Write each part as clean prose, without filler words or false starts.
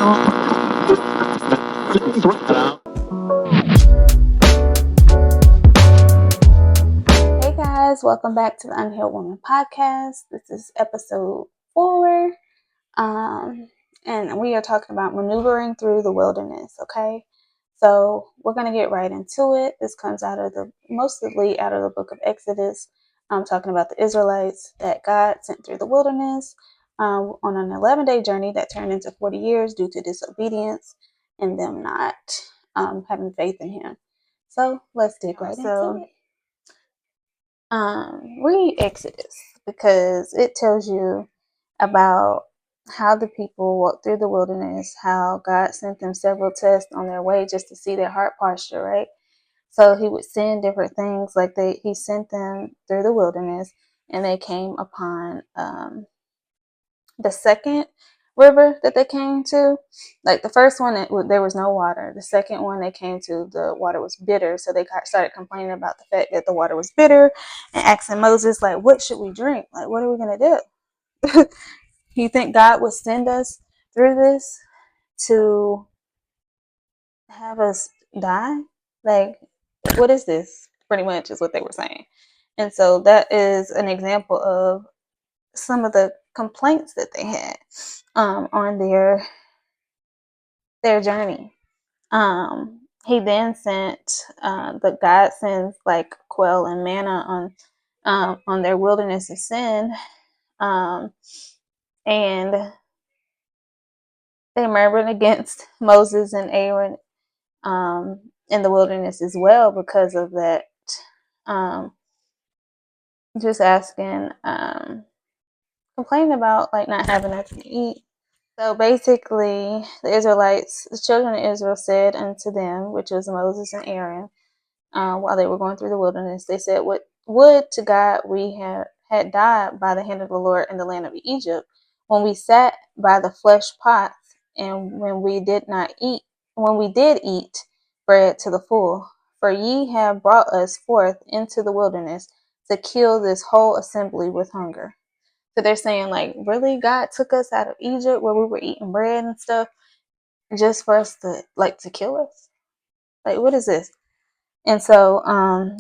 Hey guys, welcome back to the Unhealed Woman Podcast. This is episode 4. And we are talking about maneuvering through the wilderness, okay? So we're going to get right into it. This comes mostly out of the book of Exodus. I'm talking about the Israelites that God sent through the wilderness on an 11-day journey that turned into 40 years due to disobedience and them not having faith in Him. So let's dig right into it. Read Exodus because it tells you about how the people walked through the wilderness, how God sent them several tests on their way just to see their heart posture, right? So He would send different things, like He sent them through the wilderness, and they came upon the second river that they came to. Like the first one, there was no water. The second one they came to, the water was bitter. So they started complaining about the fact that the water was bitter and asking Moses, like, what should we drink? Like, what are we going to do? You think God would send us through this to have us die? Like, what is this? Pretty much is what they were saying. And so that is an example of some of the complaints that they had on their journey. He then sent the God sends like quail and manna on their wilderness of sin, and they murmured against Moses and Aaron in the wilderness as well because of that. Just asking, complaining about like not having nothing to eat. So basically, the children of Israel said unto them, which was Moses and Aaron, while they were going through the wilderness, they said, would to God we had died by the hand of the Lord in the land of Egypt, when we sat by the flesh pots, and when we did eat bread to the full. For ye have brought us forth into the wilderness to kill this whole assembly with hunger. So they're saying, like, really, God took us out of Egypt where we were eating bread and stuff just for us to kill us? Like, what is this? And so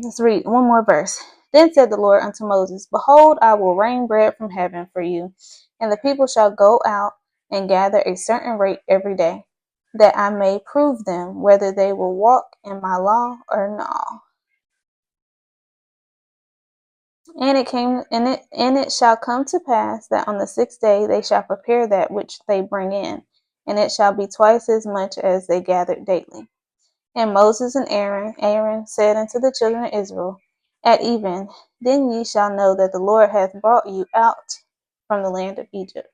let's read one more verse. Then said the Lord unto Moses, Behold, I will rain bread from heaven for you, and the people shall go out and gather a certain rate every day, that I may prove them whether they will walk in my law or no. And it shall come to pass that on the 6th day they shall prepare that which they bring in, and it shall be twice as much as they gathered daily. And Moses and Aaron said unto the children of Israel, At even, then ye shall know that the Lord hath brought you out from the land of Egypt.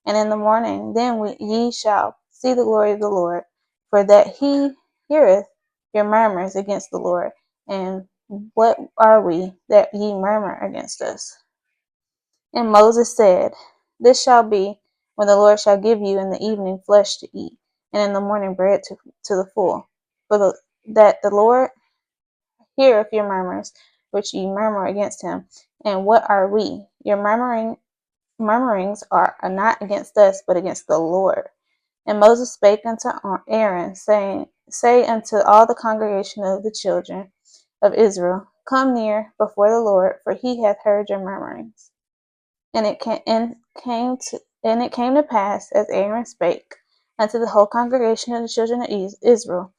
And in the morning, then ye shall see the glory of the Lord, for that He heareth your murmurs against the Lord. And what are we that ye murmur against us? And Moses said, This shall be when the Lord shall give you in the evening flesh to eat, and in the morning bread to the full. That the Lord heareth your murmurs, which ye murmur against Him. And what are we? Your murmurings are not against us, but against the Lord. And Moses spake unto Aaron, saying, Say unto all the congregation of the children of Israel, Come near before the Lord, for He hath heard your murmurings. And it came to pass, as Aaron spake unto the whole congregation of the children of Israel,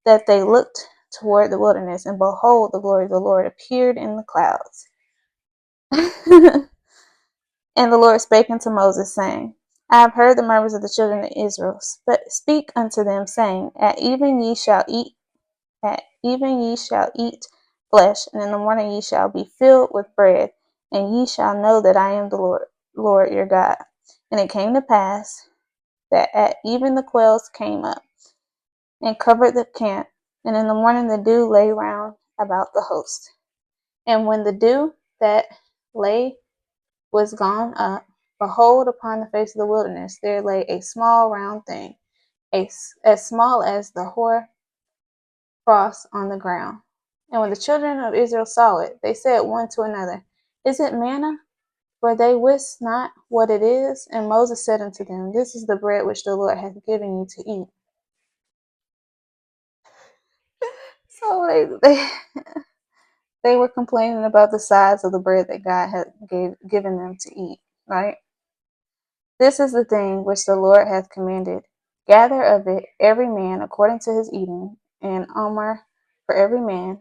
that they looked toward the wilderness, and behold, the glory of the Lord appeared in the clouds. And the Lord spake unto Moses, saying, I have heard the murmurs of the children of Israel. Speak unto them, saying, At even ye shall eat flesh, and in the morning ye shall be filled with bread, and ye shall know that I am the Lord your God. And it came to pass that at even the quails came up and covered the camp, and in the morning the dew lay round about the host. And when the dew that lay was gone up, behold, upon the face of the wilderness there lay a small round thing, as small as the hoar frost on the ground. And when the children of Israel saw it, they said one to another, Is it manna? For they wist not what it is. And Moses said unto them, This is the bread which the Lord hath given you to eat. So they were complaining about the size of the bread that God had given them to eat, right? This is the thing which the Lord hath commanded. Gather of it every man according to his eating, and omer for every man,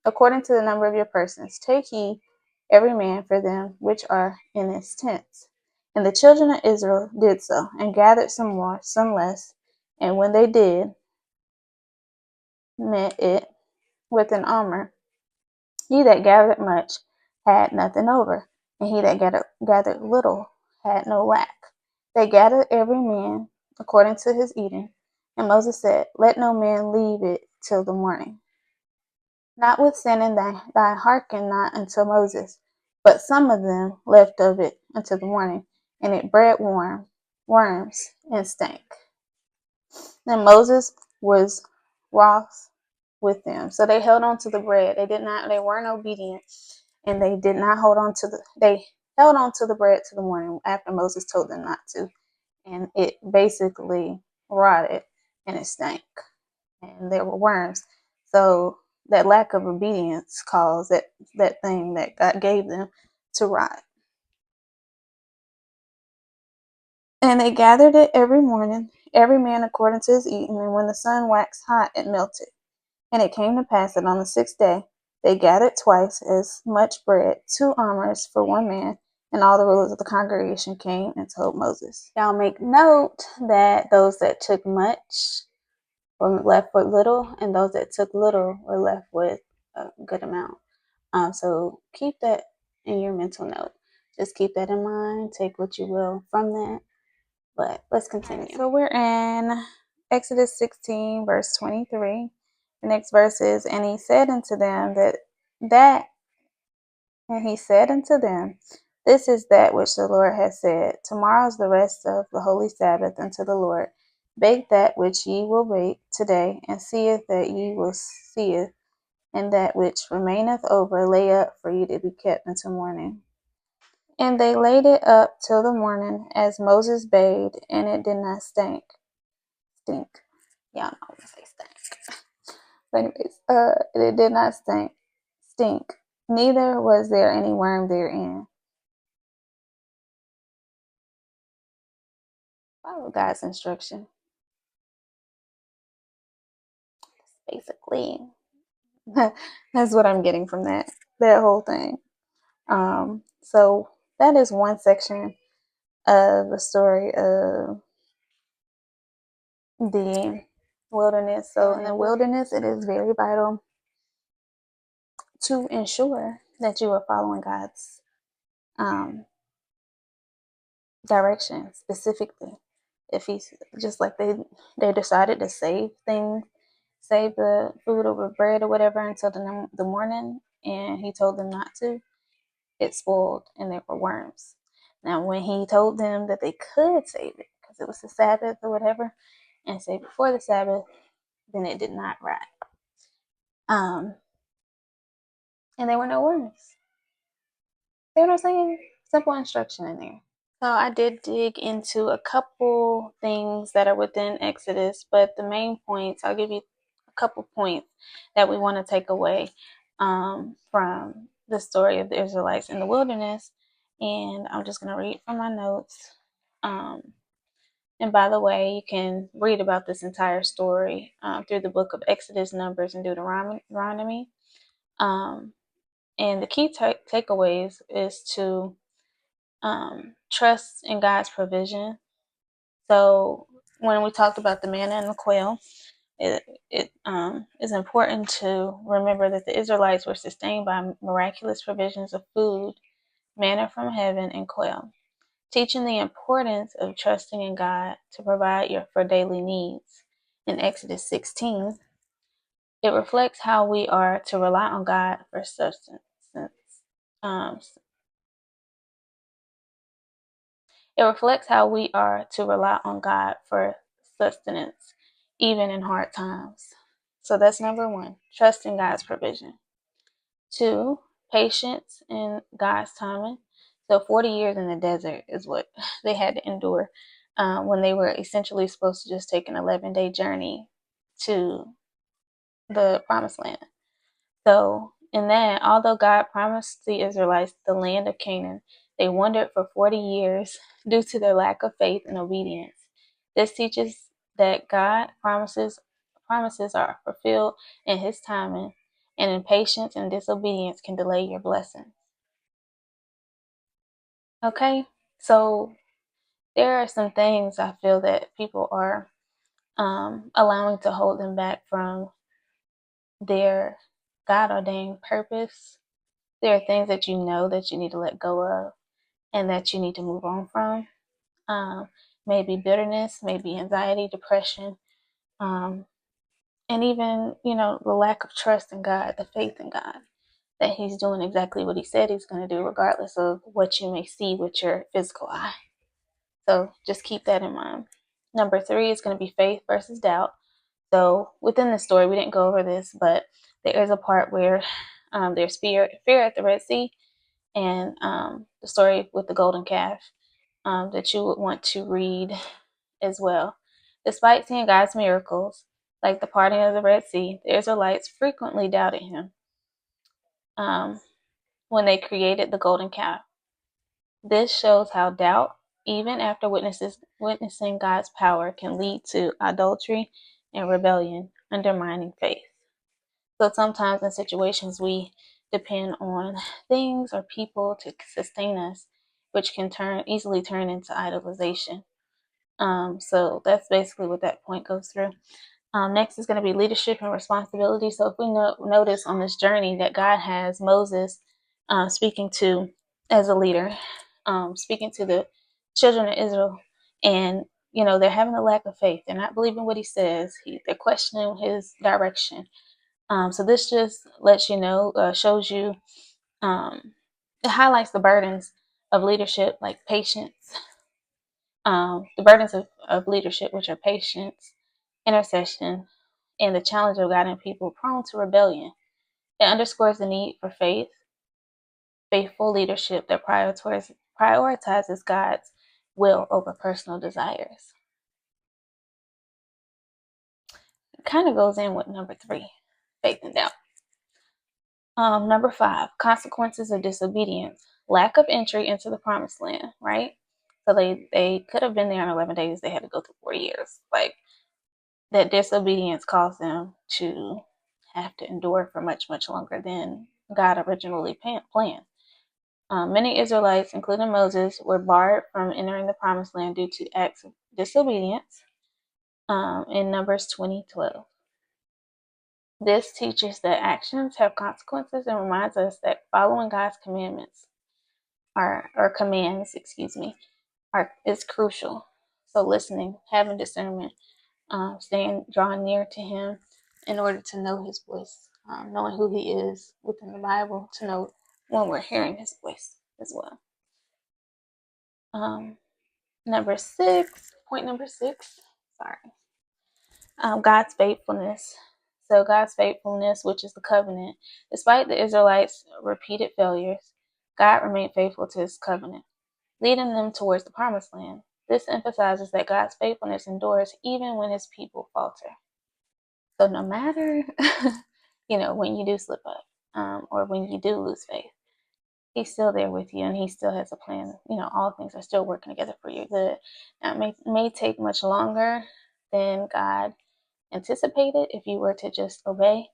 according to the number of your persons. Take ye every man for them which are in his tents. And the children of Israel did so, and gathered some more, some less. And when they did met it with an omer, he that gathered much had nothing over, and he that gathered little had no lack. They gathered every man according to his eating. And Moses said, Let no man leave it till the morning. Notwithstanding thy hearken not unto Moses, but some of them left of it until the morning, and it bred worms, and stank. Then Moses was wroth with them. So they held on to the bread. They weren't obedient, and they held on to the bread to the morning after Moses told them not to. And it basically rotted and it stank. And there were worms. So that lack of obedience caused that thing that God gave them to rot. And they gathered it every morning, every man according to his eating, and when the sun waxed hot, it melted. And it came to pass that on the 6th day they gathered twice as much bread, 2 omers for one man, and all the rulers of the congregation came and told Moses. Y'all make note that those that took much were left with little, and those that took little were left with a good amount. So keep that in your mental note. Just keep that in mind. Take what you will from that. But let's continue. Right, so we're in Exodus 16, verse 23. The next verse is, And he said unto them, This is that which the Lord hath said. Tomorrow is the rest of the holy Sabbath unto the Lord. Bake that which ye will bake today, and seeth that ye will seeth, and that which remaineth over lay up for you to be kept until morning. And they laid it up till the morning, as Moses bade, and it did not stink. Y'all know I'm gonna say stink. But anyways, it did not stink. Neither was there any worm therein. Follow God's instruction. Basically, that's what I'm getting from that whole thing. So that is one section of the story of the wilderness. So in the wilderness, it is very vital to ensure that you are following God's direction specifically. If he's just like they decided to save the food over bread or whatever until the morning, and he told them not to, it spoiled and there were worms. Now, when he told them that they could save it because it was the Sabbath or whatever, and save it for the Sabbath, then it did not rot. And there were no worms. They were saying simple instruction in there. So I did dig into a couple things that are within Exodus, but the main points, I'll give you a couple points that we want to take away from the story of the Israelites in the wilderness. And I'm just going to read from my notes. And by the way, you can read about this entire story through the book of Exodus, Numbers, and Deuteronomy. And the key takeaways is to trust in God's provision. So when we talked about the manna and the quail, it is important to remember that the Israelites were sustained by miraculous provisions of food, manna from heaven, and quail, teaching the importance of trusting in God to provide for daily needs. In Exodus 16, it reflects how we are to rely on God for sustenance. It reflects how we are to rely on God for sustenance, even in hard times. So that's number 1, trust in God's provision. 2, patience in God's timing. So 40 years in the desert is what they had to endure when they were essentially supposed to just take an 11-day journey to the promised land. So, in that, although God promised the Israelites the land of Canaan, they wandered for 40 years due to their lack of faith and obedience. This teaches that God promises are fulfilled in His timing, and impatience and disobedience can delay your blessing. Okay, so there are some things I feel that people are allowing to hold them back from their God ordained purpose. There are things that you know that you need to let go of and that you need to move on from. Um, Maybe bitterness, maybe anxiety, depression, um, and even, the lack of trust in God, the faith in God, that He's doing exactly what He said He's going to do, regardless of what you may see with your physical eye. So just keep that in mind. Number 3 is going to be faith versus doubt. So within the story, we didn't go over this, but there is a part where there's fear at the Red Sea, and the story with the golden calf that you would want to read as well. Despite seeing God's miracles, like the parting of the Red Sea, the Israelites frequently doubted Him when they created the golden calf. This shows how doubt, even after witnessing God's power, can lead to adultery and rebellion, undermining faith. So sometimes in situations we depend on things or people to sustain us, which can easily turn into idolization. So that's basically what that point goes through. Next is going to be leadership and responsibility. So if we notice on this journey that God has Moses speaking to as a leader, speaking to the children of Israel, and they're having a lack of faith. They're not believing what he says. They're questioning his direction. So this just lets you know, shows you, it highlights the burdens of leadership, like patience, the burdens of leadership, which are patience, intercession, and the challenge of guiding people prone to rebellion. It underscores the need for faithful leadership that prioritizes God's will over personal desires. It kind of goes in with number 3, faith and doubt. Number 5, consequences of disobedience, lack of entry into the promised land, right? So they could have been there in 11 days. They had to go through 4 years. Like, that disobedience caused them to have to endure for much, much longer than God originally planned. Many Israelites, including Moses, were barred from entering the promised land due to acts of disobedience in Numbers 20:12. This teaches that actions have consequences and reminds us that following God's commandments or commands, is crucial. So listening, having discernment, drawing near to Him in order to know His voice, knowing who He is within the Bible, to know when we're hearing His voice as well. Point number six, God's faithfulness. So God's faithfulness, which is the covenant, despite the Israelites' repeated failures, God remained faithful to His covenant, leading them towards the promised land. This emphasizes that God's faithfulness endures even when His people falter. So no matter, when you do slip up, or when you do lose faith, He's still there with you, and He still has a plan. All things are still working together for your good. Now, it may take much longer than God anticipated if you were to just obey,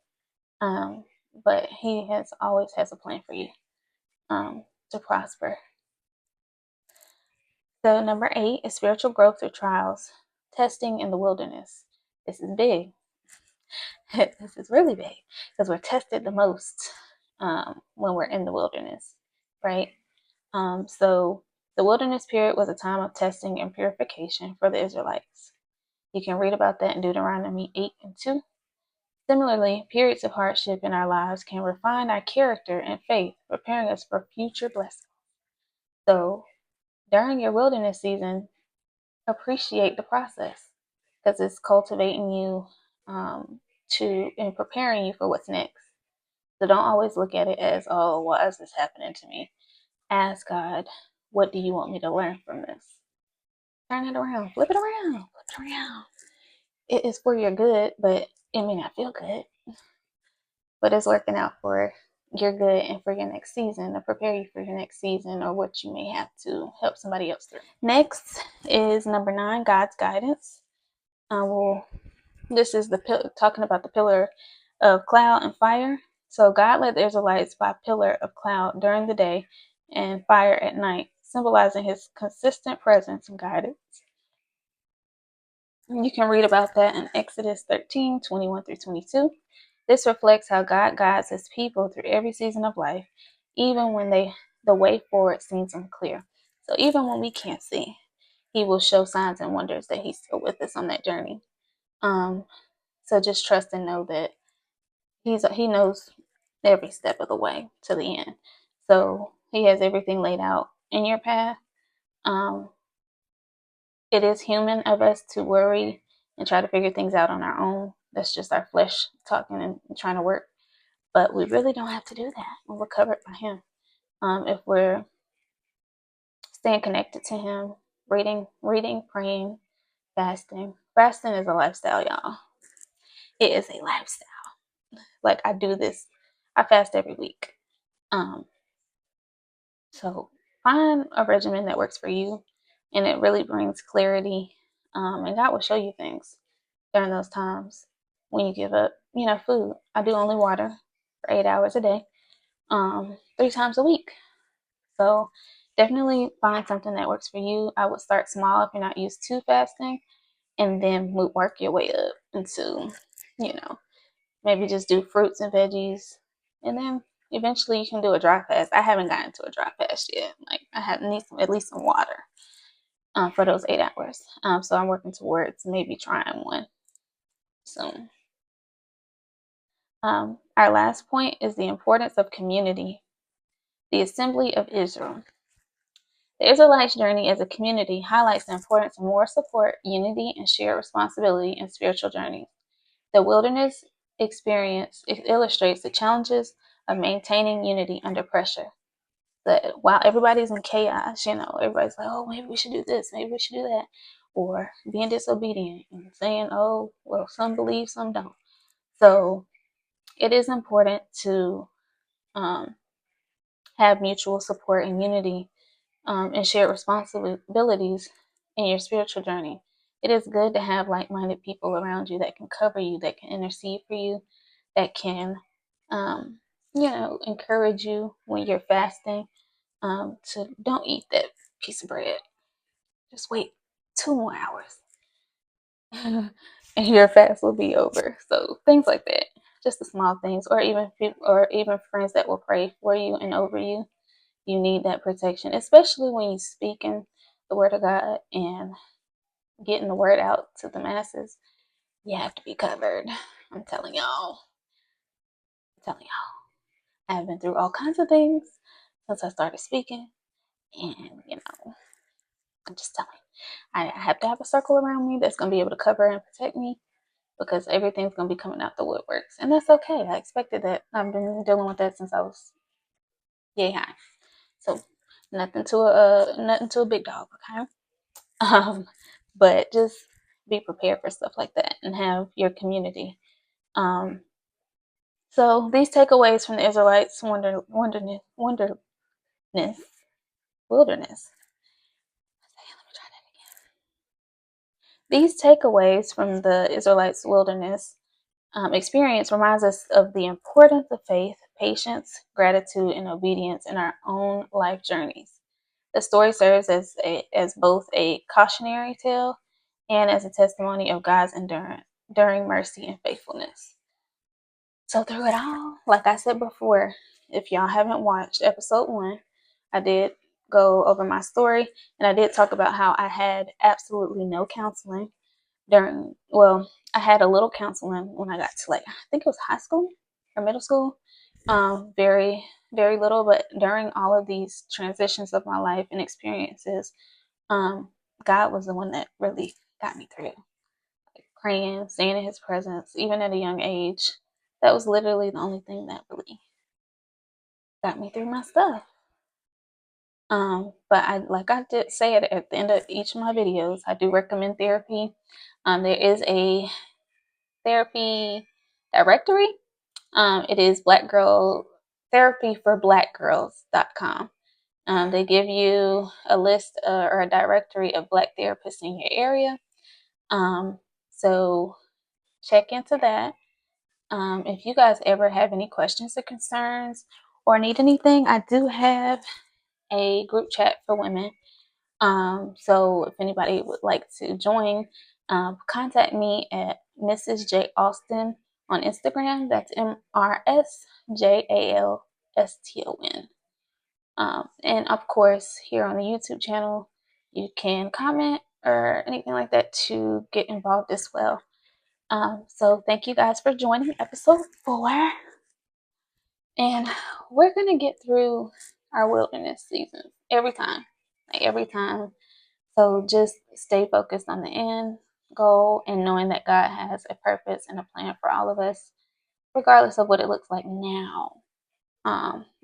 but He always has a plan for you to prosper. So number 8 is spiritual growth through trials, testing in the wilderness. This is big. This is really big because we're tested the most when we're in the wilderness, right? So the wilderness period was a time of testing and purification for the Israelites. You can read about that in Deuteronomy 8:2. Similarly, periods of hardship in our lives can refine our character and faith, preparing us for future blessings. So during your wilderness season, appreciate the process because it's cultivating you and preparing you for what's next. So don't always look at it as, oh, why is this happening to me? ask God, what do you want me to learn from this? Turn it around, flip it around, flip it around. It is for your good, but it may not feel good. But it's working out for your good and for your next season, to prepare you for your next season or what you may have to help somebody else through. Next is number 9, God's guidance. This is talking about the pillar of cloud and fire. So God led the Israelites by pillar of cloud during the day and fire at night, symbolizing his consistent presence and guidance. You can read about that in Exodus 13:21-22. This reflects how God guides his people through every season of life, even when the way forward seems unclear. So even when we can't see, he will show signs and wonders that he's still with us on that journey. So just trust and know that he knows every step of the way to the end. So he has everything laid out in your path. It is human of us to worry and try to figure things out on our own. That's just our flesh talking and trying to work. But we really don't have to do that when we're covered by him. If we're staying connected to him, reading, praying, fasting. Fasting is a lifestyle, y'all. It is a lifestyle. Like I do this. I fast every week. So find a regimen that works for you, and it really brings clarity. And God will show you things during those times when you give up, food. I do only water for 8 hours a day, 3 times a week. So definitely find something that works for you. I would start small if you're not used to fasting, and then work your way up into, maybe just do fruits and veggies, and then eventually you can do a dry fast. I haven't gotten to a dry fast yet. Like I need at least some water for those 8 hours. So I'm working towards maybe trying one soon. Our last point is the importance of community. The Assembly of Israel. The Israelites' journey as a community highlights the importance of more support, unity, and shared responsibility in spiritual journeys. The wilderness experience illustrates the challenges of maintaining unity under pressure. That while everybody's in chaos, everybody's like, oh, maybe we should do this, maybe we should do that, or being disobedient and saying, oh, well, some believe, some don't. So it is important to have mutual support and unity and shared responsibilities in your spiritual journey. It is good to have like-minded people around you that can cover you, that can intercede for you, that can, encourage you when you're fasting. To don't eat that piece of bread. Just wait 2 more hours, and your fast will be over. So things like that, just the small things, or even friends that will pray for you and over you. You need that protection, especially when you're speaking the word of God and getting the word out to the masses. You have to be covered. I'm telling y'all. I've been through all kinds of things since I started speaking, and I'm just telling you, I have to have a circle around me that's going to be able to cover and protect me, because everything's going to be coming out the woodworks, and that's okay. I expected that. I've been dealing with that since I was yay high. So nothing to a big dog, okay? But just be prepared for stuff like that and have your community. So these takeaways from the Israelites' wilderness. These takeaways from the Israelites' wilderness experience reminds us of the importance of faith, patience, gratitude, and obedience in our own life journeys. The story serves as both a cautionary tale and as a testimony of God's enduring mercy and faithfulness. So through it all, like I said before, if y'all haven't watched episode 1, I did go over my story, and I did talk about how I had absolutely no counseling I had a little counseling when I got to I think it was high school or middle school. Very, very little, but during all of these transitions of my life and experiences, God was the one that really got me through. Praying, staying in his presence, even at a young age. That was literally the only thing that really got me through my stuff. But like I did say it at the end of each of my videos, I do recommend therapy. There is a therapy directory. It is Black Girl Therapy for BlackGirls.com. They give you a list or a directory of Black therapists in your area. So check into that. If you guys ever have any questions or concerns or need anything, I do have a group chat for women. So if anybody would like to join, contact me at Mrs. J Austin on Instagram. That's MRSJALSTON. And of course, here on the YouTube channel, you can comment or anything like that to get involved as well. So thank you guys for joining episode 4. And we're going to get through our wilderness season every time. Like every time. So just stay focused on the end goal and knowing that God has a purpose and a plan for all of us, regardless of what it looks like now.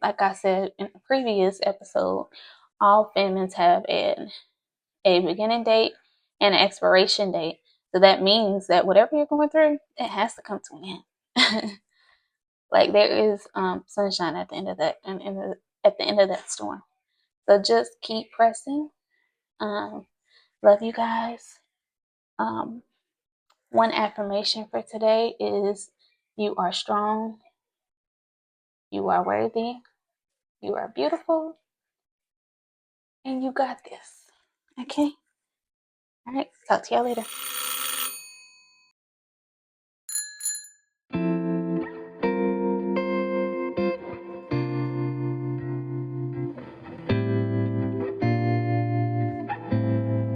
Like I said in the previous episode, all famines have a beginning date and an expiration date. So that means that whatever you're going through, it has to come to an end. Like there is sunshine at the end of that, and at the end of that storm. So just keep pressing. Love you guys. One affirmation for today is you are strong, you are worthy, you are beautiful, and you got this. Okay? All right. Talk to y'all later.